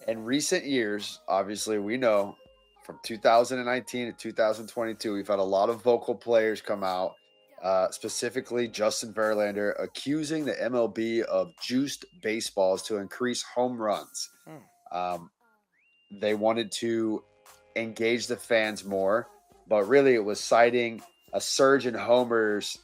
In recent years, obviously, we know from 2019 to 2022, we've had a lot of vocal players come out, specifically Justin Verlander, accusing the MLB of juiced baseballs to increase home runs. Hmm. Um, they wanted to engage the fans more, but really it was citing a surge in homers,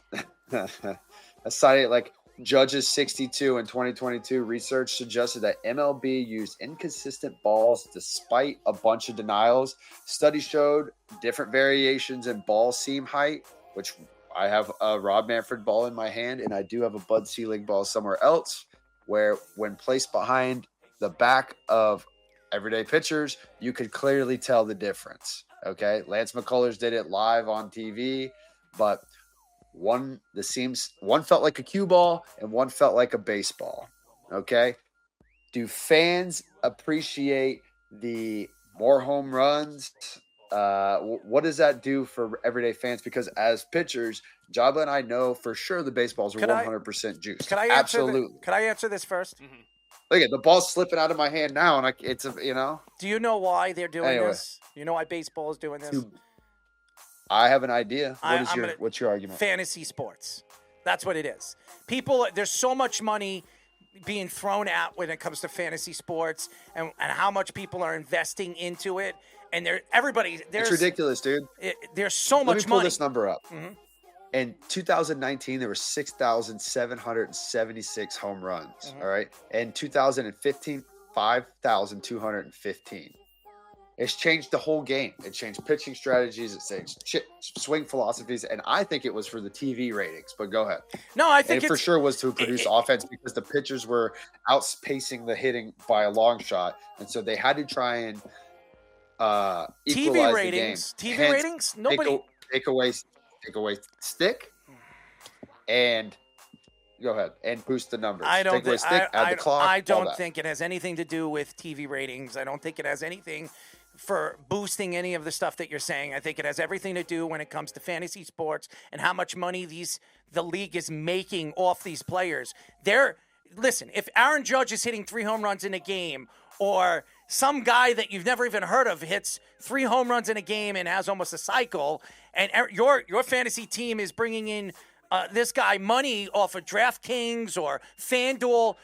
citing like Judge's 62 in 2022 research suggested that MLB used inconsistent balls despite a bunch of denials. Studies showed different variations in ball seam height, which I have a ROB Manfred ball in my hand, and I do have a Bud Selig ball somewhere else, where when placed behind the back of everyday pitchers, you could clearly tell the difference. Okay. Lance McCullers did it live on TV, but one felt like a cue ball and one felt like a baseball. Okay. Do fans appreciate the more home runs? What does that do for everyday fans? Because as pitchers, Joba and I know for sure the baseballs are 100% juiced. Could I Absolutely. Could I answer this first? Mm-hmm. Look at the ball's slipping out of my hand now, and it's a Do you know why they're doing Anyway. this? You know why baseball is doing this? I have an idea. I'm What's your argument? Fantasy sports. That's what it is. There's so much money being thrown out when it comes to fantasy sports, and how much people are investing into it. And It's ridiculous, dude. There's so much Let me pull money. this number up. Mhm. In 2019, there were 6,776 home runs. Mhm. All right. In 2015, 5,215. It's changed the whole game. It changed pitching strategies. It changed swing philosophies. And I think it was for the TV ratings. But go ahead. No, I think it for sure was to produce offense because the pitchers were outspacing the hitting by a long shot. And so they had to try and TV ratings. The game. TV ratings? Nobody. Take away stick and go ahead and boost the numbers. I don't Take away stick, add the clock. I don't think it has anything to do with TV ratings. I don't think it has anything for boosting any of the stuff that you're saying. I think it has everything to do when it comes to fantasy sports and how much money the league is making off these players. Listen, if Aaron Judge is hitting 3 home runs in a game, or some guy that you've never even heard of hits 3 home runs in a game and has almost a cycle, and your fantasy team is bringing in this guy money off of DraftKings or FanDuel,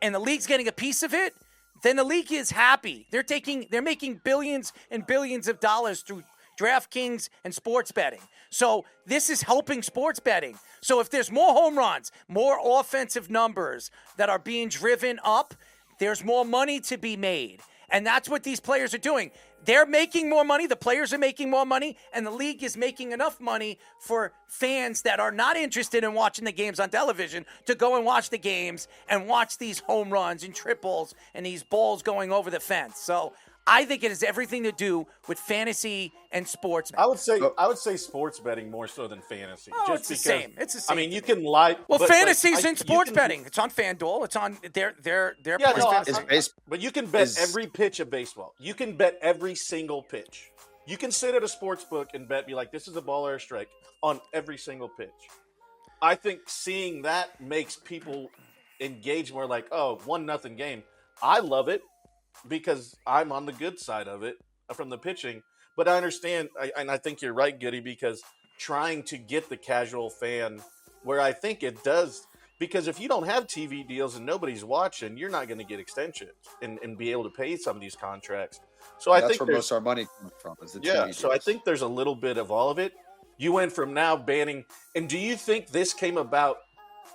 and the league's getting a piece of it, then the league is happy. They're making billions and billions of dollars through DraftKings and sports betting. So this is helping sports betting. So if there's more home runs, more offensive numbers that are being driven up, there's more money to be made. And that's what these players are doing. They're making more money. The players are making more money. And the league is making enough money for fans that are not interested in watching the games on television to go and watch the games and watch these home runs and triples and these balls going over the fence. So I think it has everything to do with fantasy and sports. I would say sports betting more so than fantasy. Oh, just it's the because, same. It's the same. I mean, you can lie. Well, fantasy's in sports betting. It's on FanDuel. It's on their but you can bet every pitch of baseball. You can bet every single pitch. You can sit at a sports book and be like, this is a ball or a strike on every single pitch. I think seeing that makes people engage more like, oh, 1-0 game. I love it because I'm on the good side of it from the pitching. But I understand, and I think you're right, Goody, because trying to get the casual fan where I think it does, because if you don't have TV deals and nobody's watching, you're not going to get extensions and be able to pay some of these contracts. So I think that's where most of our money comes from. Is the TV so I think there's a little bit of all of it. You went from now banning, and do you think this came about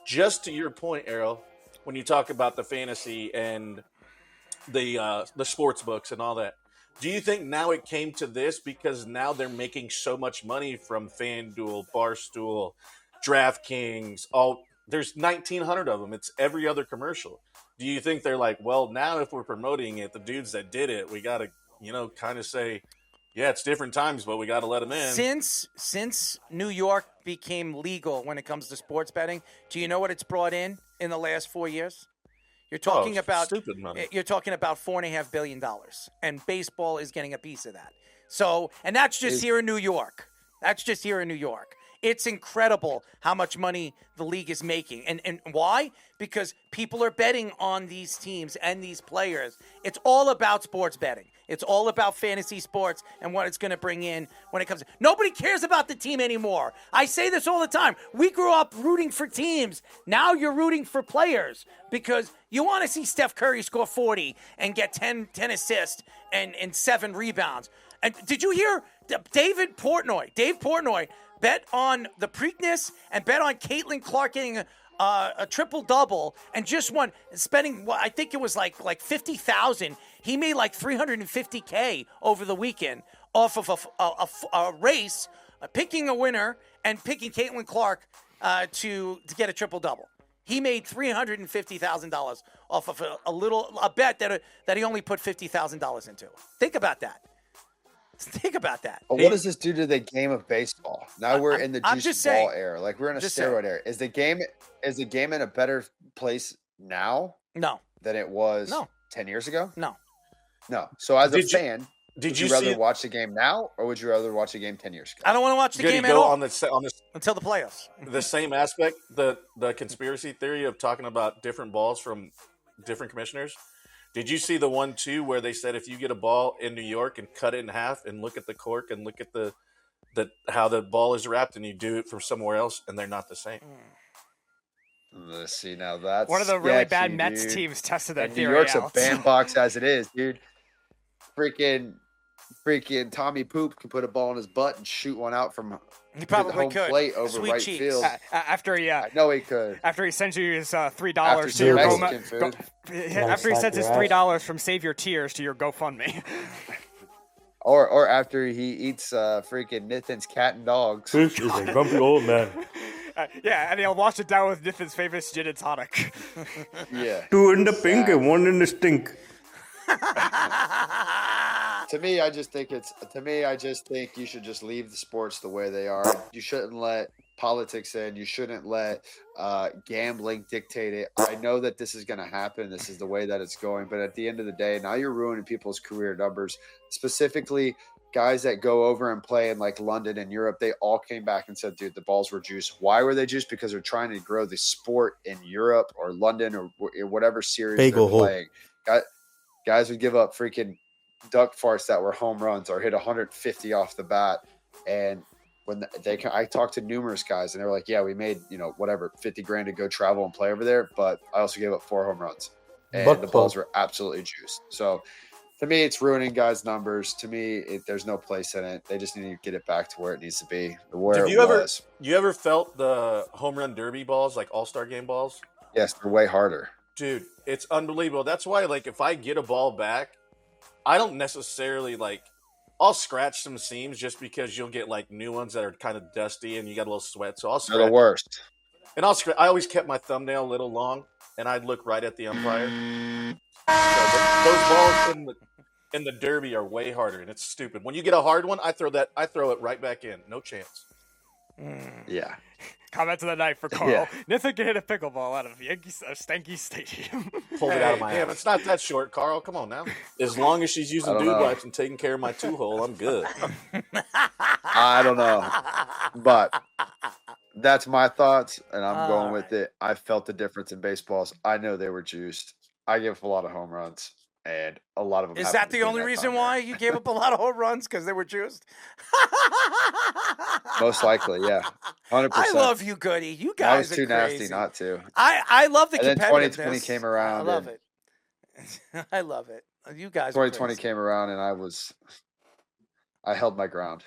just to your point, Errol, when you talk about the fantasy and the sports books and all that? Do you think now it came to this because now they're making so much money from FanDuel, Barstool, DraftKings, there's 1,900 of them. It's every other commercial. Do you think they're like, well, now if we're promoting it, the dudes that did it, we got to, kind of say, yeah, it's different times, but we got to let them in. Since New York became legal when it comes to sports betting, do you know what it's brought in the last 4 years? You're talking about stupid money. You're talking about $4.5 billion, and baseball is getting a piece of that. So, and that's just here in New York. It's incredible how much money the league is making. And why? Because people are betting on these teams and these players. It's all about sports betting. It's all about fantasy sports and what it's going to bring in when it comes. Nobody cares about the team anymore. I say this all the time. We grew up rooting for teams. Now you're rooting for players because you want to see Steph Curry score 40 and get 10 assists and 7 rebounds. And did you hear Dave Portnoy bet on the Preakness and bet on Caitlin Clark getting a triple-double and just won, spending, I think it was like $50,000. He made like $350K over the weekend off of a race, picking a winner and picking Caitlin Clark to get a triple-double. He made $350,000 off of a bet that he only put $50,000 into. Think about that. But what does this do to the game of baseball? Now we're in the juice ball era. Like we're in a steroid era. Is the game in a better place now? No. Than it was 10 years ago? No. So as a fan, would you rather watch the game now or would you rather watch the game 10 years ago? I don't want to watch the game at all on this until the playoffs. The same aspect, the conspiracy theory of talking about different balls from different commissioners. Did you see the one too where they said if you get a ball in New York and cut it in half and look at the cork and look at the how the ball is wrapped and you do it from somewhere else and they're not the same? Let's see, now that's one of the really bad Mets teams tested that theory. New York's out. a bandbox as it is, dude. Freaking Tommy Poop can put a ball in his butt and shoot one out from he probably home could. plate over Sweet right cheeks. field. After he, I know he could. After he sends you his $3 After to your Mexican food. after he sends his $3 from Save Your Tears to your GoFundMe. Or after he eats freaking Nathan's cat and dogs. Fish is a grumpy old man. Yeah, and he'll wash it down with Nathan's famous gin and tonic. Yeah. 2 in the pink and 1 in the stink. To me, I just think you should just leave the sports the way they are. You shouldn't let politics in. You shouldn't let gambling dictate it. I know that this is going to happen. This is the way that it's going. But at the end of the day, now you're ruining people's career numbers, specifically guys that go over and play in like London and Europe. They all came back and said, dude, the balls were juiced. Why were they juiced? Because they're trying to grow the sport in Europe or London or whatever series they're playing. Guys would give up freaking duck farts that were home runs or hit 150 off the bat. And when I talked to numerous guys and they were like, yeah, we made, whatever, 50 grand to go travel and play over there. But I also gave up 4 home runs and the balls were absolutely juiced. So to me, it's ruining guys' numbers. To me, there's no place in it. They just need to get it back to where it needs to be, where it was. You ever felt the home run derby balls, like all-star game balls? Yes, they're way harder. Dude, it's unbelievable. That's why, like, if I get a ball back, I don't necessarily, I'll scratch some seams just because you'll get, new ones that are kind of dusty and you got a little sweat. So I'll scratch. They're the worst. And I always kept my thumbnail a little long, and I'd look right at the umpire. So those balls in the derby are way harder, and it's stupid. When you get a hard one, I throw it right back in. No chance. Yeah. Comment of the night for Carl. Yeah. Nathan can hit a pickleball out of Stanky Stadium. Pulled it out of my ass. It's not that short, Carl. Come on now. As long as she's using dude wipes and taking care of my 2-hole, I'm good. I don't know. But that's my thoughts, and I'm going with it. I felt the difference in baseballs. I know they were juiced. I give up a lot of home runs, and a lot of them. Is that the only reason why you gave up a lot of home runs? Because they were juiced? Most likely, yeah. 100%. I love you, Goody. You guys I was too crazy. nasty not to. I love the competitiveness. And then 2020 came around. I love it. I love it. You guys 2020 came around, and I held my ground.